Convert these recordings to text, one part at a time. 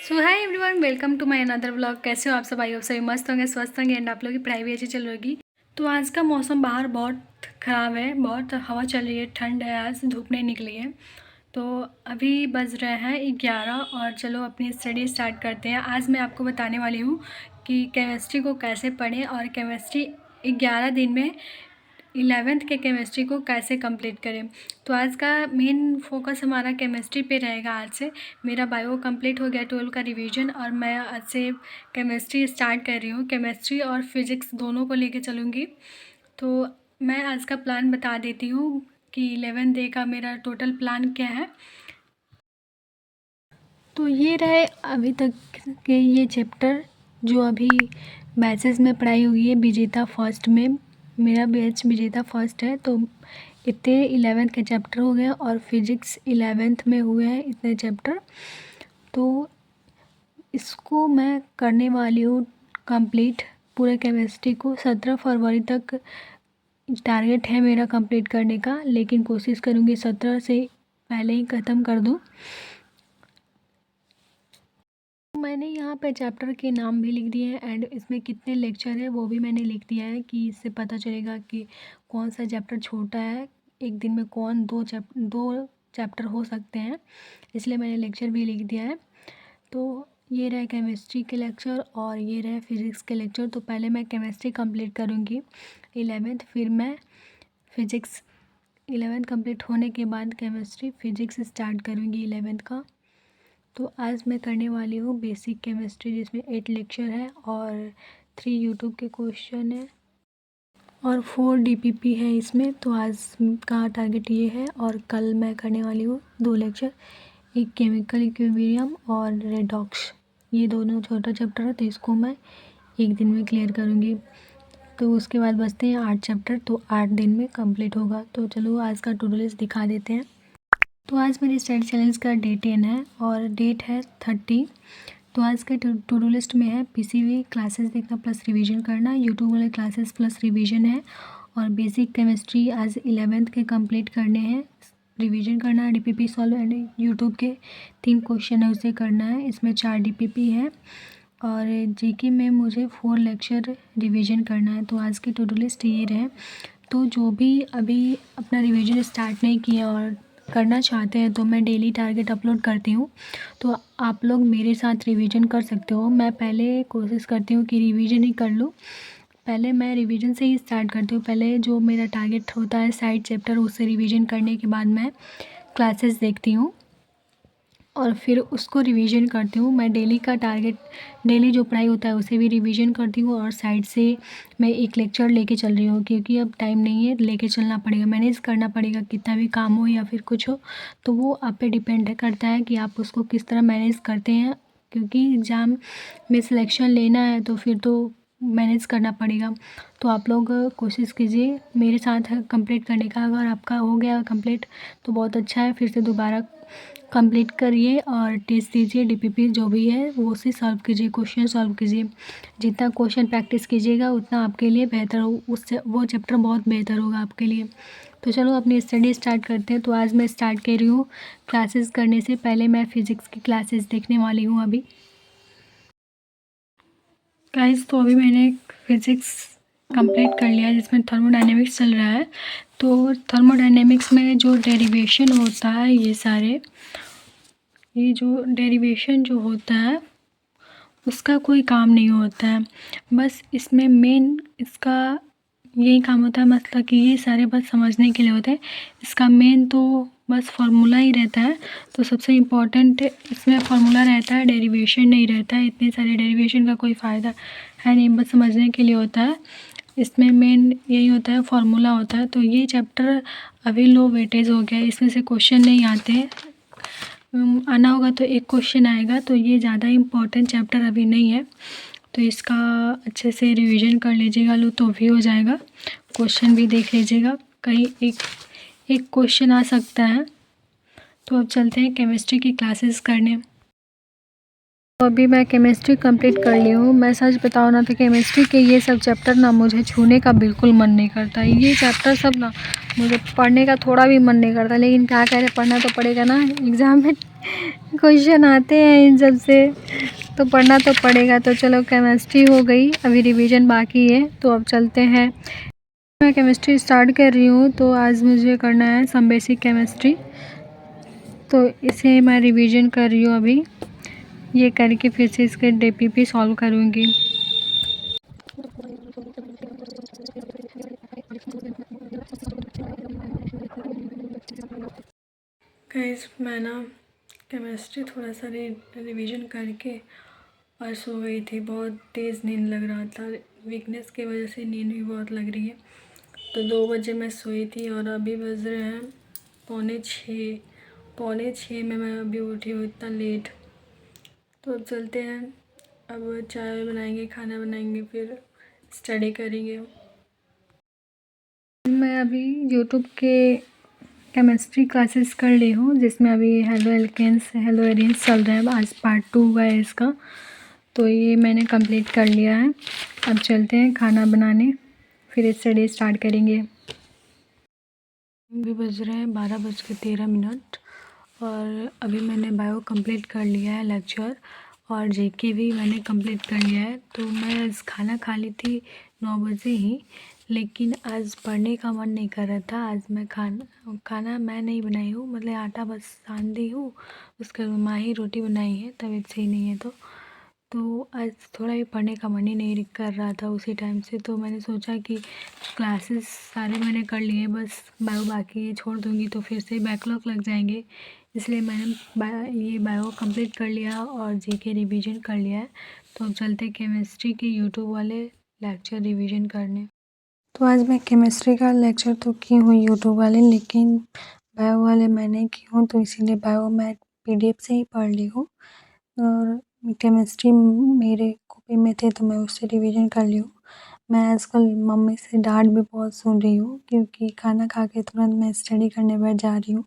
So hi everyone, welcome to my another vlog. कैसे हो आप सब? आई होप सभी मस्त होंगे, स्वस्थ होंगे एंड आप लोगों की पढ़ाई भी अच्छी चल रही। तो आज का मौसम बाहर बहुत ख़राब है, बहुत हवा चल रही है, ठंड है, आज धूप नहीं निकली है। तो अभी बज रहे हैं 11 और चलो अपनी स्टडी स्टार्ट करते हैं। आज मैं आपको बताने वाली हूँ कि केमिस्ट्री को कैसे पढ़ें और केमिस्ट्री 11 दिन में 11th के केमिस्ट्री को कैसे कंप्लीट करें। तो आज का मेन फोकस हमारा केमिस्ट्री पे रहेगा। आज से मेरा बायो कंप्लीट हो गया 12 का रिवीजन और मैं आज से केमिस्ट्री स्टार्ट कर रही हूँ। केमिस्ट्री और फिज़िक्स दोनों को लेके चलूँगी। तो मैं आज का प्लान बता देती हूँ कि 11 डे का मेरा टोटल प्लान क्या है। तो ये रहे अभी तक के ये चैप्टर जो अभी बैचेस में पढ़ाई हुई है। विजेता फर्स्ट में मेरा बैच विजेता फर्स्ट है, तो इतने 11th के चैप्टर हो गए और फिज़िक्स 11th में हुए हैं इतने चैप्टर। तो इसको मैं करने वाली हूँ कंप्लीट पूरे केमिस्ट्री को। 17 फरवरी तक टारगेट है मेरा कंप्लीट करने का, लेकिन कोशिश करूँगी 17 से पहले ही ख़त्म कर दूँ। मैंने यहाँ पे चैप्टर के नाम भी लिख दिए हैं एंड इसमें कितने लेक्चर है वो भी मैंने लिख दिया है कि इससे पता चलेगा कि कौन सा चैप्टर छोटा है। एक दिन में कौन दो चैप्टर हो सकते हैं, इसलिए मैंने लेक्चर भी लिख दिया है। तो ये रहे केमिस्ट्री के लेक्चर और ये रहे फिज़िक्स के लेक्चर। तो पहले मैं केमिस्ट्री कंप्लीट करूँगी 11th, फिर मैं फिज़िक्स 11th कंप्लीट होने के बाद केमिस्ट्री फिज़िक्स स्टार्ट करूँगी 11th का। तो आज मैं करने वाली हूँ बेसिक केमिस्ट्री, जिसमें 8 लेक्चर है और 3 यूट्यूब के क्वेश्चन है और 4 डीपीपी है इसमें। तो आज का टारगेट ये है और कल मैं करने वाली हूँ 2 लेक्चर, एक केमिकल इक्विलिब्रियम और रेडॉक्स। ये दोनों छोटा चैप्टर है, तो इसको मैं एक दिन में क्लियर करूँगी। तो उसके बाद बचते हैं 8 चैप्टर, तो 8 दिन में कंप्लीट होगा। तो चलो आज का टू डू लिस्ट दिखा देते हैं। तो आज मेरी स्टडी चैलेंज का डे 10 है और डेट है 30। तो आज के टू डू लिस्ट में है पीसीबी क्लासेस देखना प्लस रिवीजन करना, यूट्यूब वाले क्लासेस प्लस रिवीजन है और बेसिक केमिस्ट्री आज 11th के कंप्लीट करने हैं, रिवीजन करना है, डीपीपी सॉल्व एंड यूट्यूब के 3 क्वेश्चन है उसे करना है। इसमें 4 डीपीपी है और जीके में मुझे 4 लेक्चर रिवीजन करना है। तो आज की टू डू लिस्ट ये रहे। तो जो भी अभी अपना रिवीजन स्टार्ट नहीं किया और करना चाहते हैं तो मैं डेली टारगेट अपलोड करती हूँ, तो आप लोग मेरे साथ रिवीजन कर सकते हो। मैं पहले कोशिश करती हूँ कि रिवीजन ही कर लूँ, पहले मैं रिवीजन से ही स्टार्ट करती हूँ। पहले जो मेरा टारगेट होता है साइड चैप्टर, उससे रिवीजन करने के बाद मैं क्लासेस देखती हूँ और फिर उसको रिवीजन करती हूँ। मैं डेली का टारगेट, डेली जो पढ़ाई होता है उसे भी रिवीजन करती हूँ और साइड से मैं एक लेक्चर लेके चल रही हूँ, क्योंकि अब टाइम नहीं है, लेके चलना पड़ेगा, मैनेज करना पड़ेगा, कितना भी काम हो या फिर कुछ हो। तो वो आप पे डिपेंड करता है कि आप उसको किस तरह मैनेज करते हैं, क्योंकि एग्ज़ाम में सिलेक्शन लेना है तो फिर तो मैनेज करना पड़ेगा। तो आप लोग कोशिश कीजिए मेरे साथ कंप्लीट करने का। अगर आपका हो गया कंप्लीट तो बहुत अच्छा है, फिर से दोबारा कंप्लीट करिए और टेस्ट दीजिए, डीपीपी जो भी है वो उसे सॉल्व कीजिए, क्वेश्चन सॉल्व कीजिए। जितना क्वेश्चन प्रैक्टिस कीजिएगा उतना आपके लिए बेहतर हो, उससे वो चैप्टर बहुत बेहतर होगा आपके लिए। तो चलो अपनी स्टडी स्टार्ट करते हैं। तो आज मैं स्टार्ट कर रही हूँ क्लासेस करने से पहले मैं फ़िज़िक्स की क्लासेस देखने वाली हूँ अभी। गाइस, तो अभी मैंने फिज़िक्स कंप्लीट कर लिया जिसमें थर्मोडायनेमिक्स चल रहा है। तो थर्मोडायनेमिक्स में जो डेरिवेशन होता है, ये जो डेरिवेशन जो होता है उसका कोई काम नहीं होता है, बस इसमें मेन इसका यही काम होता है, मतलब कि ये सारे बस समझने के लिए होते हैं। इसका मेन तो बस फार्मूला ही रहता है। तो सबसे इम्पोर्टेंट इसमें फार्मूला रहता है, डेरिवेशन नहीं रहता है। इतने सारे डेरिवेशन का कोई फ़ायदा है नहीं, बस समझने के लिए होता है। इसमें मेन यही होता है, फार्मूला होता है। तो ये चैप्टर अभी लो वेटेज हो गया है, इसमें से क्वेश्चन नहीं आते। आना होगा तो एक क्वेश्चन आएगा, तो ये ज़्यादा इम्पोर्टेंट चैप्टर अभी नहीं है। तो इसका अच्छे से रिवीजन कर लीजिएगा, लो तो भी हो जाएगा। क्वेश्चन भी देख लीजिएगा, कहीं एक क्वेश्चन आ सकता है। तो अब चलते हैं केमिस्ट्री की क्लासेस करने। तो अभी मैं केमिस्ट्री कंप्लीट कर ली हूँ। मैं सच बताऊँ ना तो केमिस्ट्री के ये सब चैप्टर ना मुझे छूने का बिल्कुल मन नहीं करता है। ये चैप्टर सब ना मुझे पढ़ने का थोड़ा भी मन नहीं करता, लेकिन क्या करें, पढ़ना तो पड़ेगा ना। एग्ज़ाम में क्वेश्चन आते हैं इन सब से, तो पढ़ना तो पड़ेगा। तो चलो केमिस्ट्री हो गई, अभी रिवीजन बाकी है, तो अब चलते हैं। मैं केमिस्ट्री स्टार्ट कर रही हूँ, तो आज मुझे करना है सम बेसिक केमिस्ट्री, तो इसे मैं रिवीजन कर रही हूँ अभी। ये करके फिर से इसके डीपीपी सॉल्व करूँगी। गाइस, मैं ना केमिस्ट्री थोड़ा सा रिवीजन करके और सो गई थी। बहुत तेज़ नींद लग रहा था, वीकनेस की वजह से नींद भी बहुत लग रही है। तो 2 बजे मैं सोई थी और अभी बज रहे हैं पौने छः में मैं अभी उठी हूँ, इतना लेट। तो अब चलते हैं, अब चाय बनाएंगे, खाना बनाएंगे, फिर स्टडी करेंगे। मैं अभी यूट्यूब के केमिस्ट्री क्लासेस कर ली हूँ, जिसमें अभी हेलो एल्केन्स हेलो एरियंस चल रहा है। आज पार्ट 2 हुआ है इसका, तो ये मैंने कंप्लीट कर लिया है। अब चलते हैं खाना बनाने, फिर स्टडी स्टार्ट करेंगे। अभी बज रहे हैं 12:13 और अभी मैंने बायो कंप्लीट कर लिया है लेक्चर, और जीके भी मैंने कंप्लीट कर लिया है। तो मैं आज खाना खा ली थी 9 बजे ही, लेकिन आज पढ़ने का मन नहीं कर रहा था। आज मैं खाना मैं नहीं बनाई हूँ, मतलब आटा बस सान दी हूँ, उसके बाद माँ ही रोटी बनाई है, तबीयत सही नहीं है। तो आज थोड़ा भी पढ़ने का मन ही नहीं कर रहा था उसी टाइम से। तो मैंने सोचा कि क्लासेस सारे मैंने कर लिए, बस बायो बाकी है, छोड़ दूँगी तो फिर से बैकलॉग लग जाएंगे। इसलिए मैंने ये बायो कंप्लीट कर लिया और जीके रिवीजन कर लिया है। तो अब चलते केमिस्ट्री के यूट्यूब वाले लेक्चर रिवीजन करने। तो आज मैं केमिस्ट्री का लेक्चर तो की हूँ यूट्यूब वाले, लेकिन बायो वाले मैंने की हूँ, तो इसीलिए बायो मैं पीडीएफ से ही पढ़ ली हूँ। और केमिस्ट्री मेरे कॉपी में थे, तो मैं उससे रिवीजन कर ली हूँ। मैं आजकल मम्मी से डांट भी बहुत सुन रही हूँ, क्योंकि खाना खा के तुरंत मैं स्टडी करने बैठ जा रही हूँ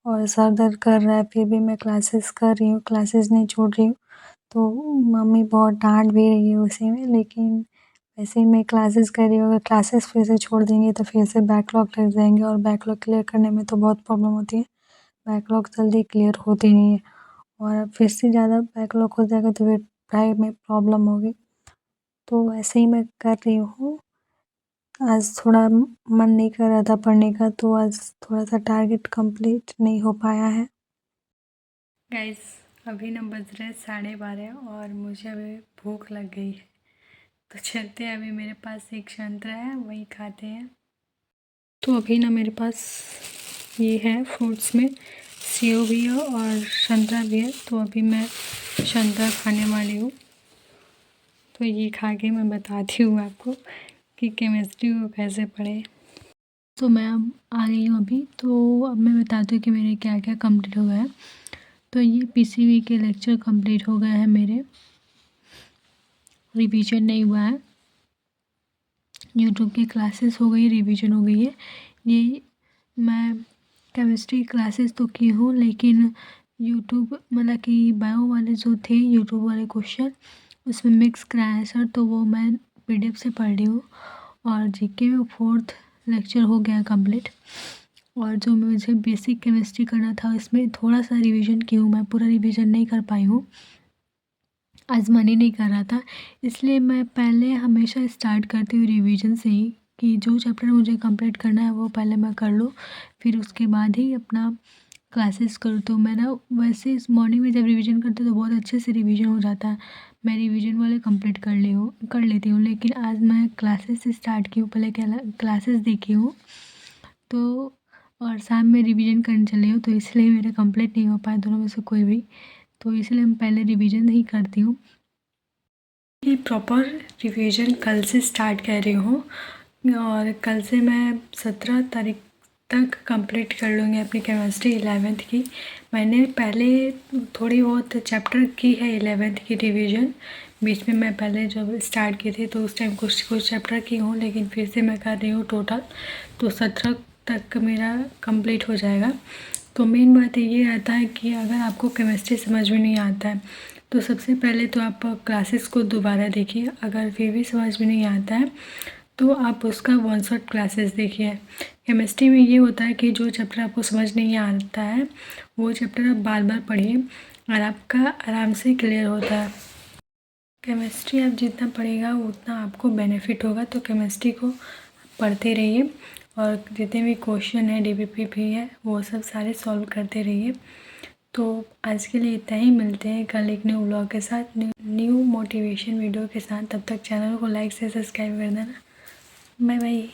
और सर दर्द कर रहा है, फिर भी मैं क्लासेस कर रही हूँ, क्लासेस नहीं छोड़ रही हूँ। तो मम्मी बहुत डांट भी रही है उसी में, लेकिन वैसे ही मैं क्लासेस कर रही हूँ। अगर क्लासेस फिर से छोड़ देंगे तो फिर से बैकलॉग लग जाएंगे, और बैकलॉग क्लियर करने में तो बहुत प्रॉब्लम होती है। बैकलॉग जल्दी क्लियर होती नहीं है, और अब फिर से ज़्यादा बैकलॉग हो जाएगा तो फिर पढ़ाई में प्रॉब्लम होगी। तो ऐसे ही मैं कर रही हूँ। आज थोड़ा मन नहीं कर रहा था पढ़ने का, तो आज थोड़ा सा टारगेट कंप्लीट नहीं हो पाया है। गाइस, अभी ना बज रहे 12:30 और मुझे अभी भूख लग गई है, तो चलते हैं। अभी मेरे पास एक संतरा है, वही खाते हैं। तो अभी ना मेरे पास ये है, फ्रूट्स में सेव भी है और संतरा भी है, तो अभी मैं संतरा खाने वाली हूँ। तो ये खा के मैं बताती हूँ आपको कि केमिस्ट्री को कैसे पढ़े। तो मैं अब आ गई हूँ अभी, तो अब मैं बताती हूँ कि मेरे क्या क्या कंप्लीट हो गया है। तो ये पीसीबी के लेक्चर कंप्लीट हो गए हैं मेरे, रिवीजन नहीं हुआ है। यूट्यूब की क्लासेस हो गई, रिवीजन हो गई है। ये मैं केमिस्ट्री क्लासेस तो की हूँ, लेकिन यूट्यूब मतलब कि बायो वाले जो थे यूट्यूब वाले क्वेश्चन, उसमें मिक्स कराया है सर, तो वो मैं पीडीएफ से पढ़ रही हूँ। और जीके में 4th लेक्चर हो गया कंप्लीट। और जो मुझे बेसिक केमिस्ट्री करना था, इसमें थोड़ा सा रिवीजन की हूँ, मैं पूरा रिवीजन नहीं कर पाई हूँ, आज मन ही नहीं कर रहा था। इसलिए मैं पहले हमेशा स्टार्ट करती हूँ रिवीजन से ही, कि जो चैप्टर मुझे कंप्लीट करना है वो पहले मैं कर लूँ, फिर उसके बाद ही अपना क्लासेस करूँ। तो मैं ना वैसे इस मॉर्निंग में जब रिवीजन करती हूँ तो बहुत अच्छे से रिवीजन हो जाता है, मैं रिवीजन वाले कंप्लीट कर लेती हूँ। लेकिन आज मैं क्लासेस से स्टार्ट की हूँ, पहले क्लासेस देखी हूँ, तो और शाम में रिवीजन करने चली हूँ, तो इसलिए मेरे कंप्लीट नहीं हो पाए दोनों में से कोई भी। तो इसलिए मैं पहले रिवीजन ही करती हूँ। ये प्रॉपर रिवीजन कल से स्टार्ट कर रही हूँ, और कल से मैं 17 तारीख तक कंप्लीट कर लूँगी अपनी केमिस्ट्री 11th की। मैंने पहले थोड़ी बहुत चैप्टर की है 11th की रिवीजन, बीच में मैं पहले जब स्टार्ट की थी तो उस टाइम कुछ चैप्टर की हूँ, लेकिन फिर से मैं कर रही हूँ टोटल, तो 17 तक मेरा कंप्लीट हो जाएगा। तो मेन बात ये आता है कि अगर आपको केमिस्ट्री समझ में नहीं आता है, तो सबसे पहले तो आप क्लासेस को दोबारा देखिए। अगर फिर भी समझ में नहीं आता है तो आप उसका 1 शॉट क्लासेस देखिए, केमिस्ट्री में ये होता है कि जो चैप्टर आपको समझ नहीं आता है वो चैप्टर आप बार बार पढ़िए और आपका आराम से क्लियर होता है। केमिस्ट्री आप जितना पढ़ेगा उतना आपको बेनिफिट होगा, तो केमिस्ट्री को पढ़ते रहिए और जितने भी क्वेश्चन है डीबीपी भी है वो सब सारे सॉल्व करते रहिए। तो आज के लिए इतना ही, मिलते हैं कल एक न्यू व्लॉग के साथ, न्यू मोटिवेशन वीडियो के साथ। तब तक चैनल को लाइक से सब्सक्राइब कर देना। Bye bye.